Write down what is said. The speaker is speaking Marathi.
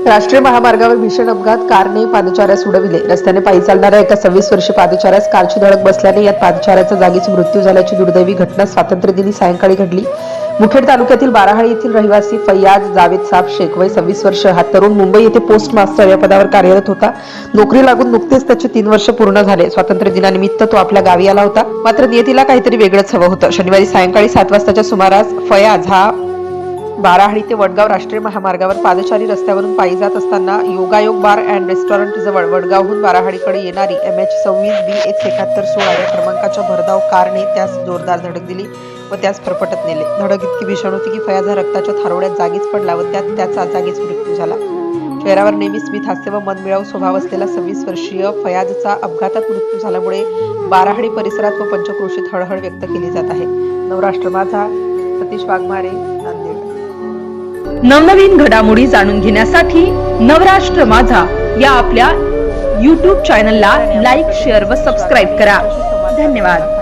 राष्ट्रीय महामार्गावर भीषण अपघात, कारने पादचाऱ्यास उडविले. रस्त्याने पायी चालणाऱ्या एका 26 वर्षीय पादचाऱ्यास कारची धडक बसल्याने यात पादचाऱ्याचा जागीच मृत्यू झाल्याची दुर्दैवी घटना स्वातंत्र्यदिनी सायंकाळी घडली. मुखेड तालुक्यातील बाराहाळी येथील रहिवासी फैयाज जावेद साब शेख वय 26 वर्ष हा तरुण मुंबई येथे पोस्ट मास्टर या पदावर कार्यरत होता. नोकरी लागून नुकतेच त्याचे 3 वर्ष पूर्ण झाले. स्वातंत्र्य दिनानिमित्त तो आपल्या गावी आला होता. मात्र नियतीला काहीतरी वेगळंच हवं होतं. शनिवारी सायंकाळी 7 वाजताच्या सुमारास फैयाज हा बाराहाळी ते वडगाव राष्ट्रीय महामार्गावर पादचारी रस्त्यावरून पायी जात असताना योगायोग बार अँड रेस्टॉरंट जवळ वडगावहून बाराहाळीकडे येणारी MH26 BX7116 या क्रमांकाच्या भरधाव कारने त्यास जोरदार धडक दिली व त्यास फरफटत नेले. धडक इतकी भीषण होती की फैयाज हा रक्ताच्या थारोळ्यात जागीच पडला व त्यात त्याचा जागीच मृत्यू झाला. चेहऱ्यावर नेहमी स्मित हास्य व मनमिळावू स्वभाव असलेला 26 वर्षीय फैयाजचा अपघातात मृत्यू झाल्यामुळे बाराहाळी परिसरात व पंचक्रोशीत हळहळ व्यक्त केली जात आहे. नवराष्ट्र माझा, सतीश वाघमारे, नांदेड. नवनवीन घडामोडी जाणून घेण्यासाठी नवराष्ट्र माझा या आपल्या YouTube चॅनलला लाईक, शेअर व सबस्क्राईब करा. धन्यवाद.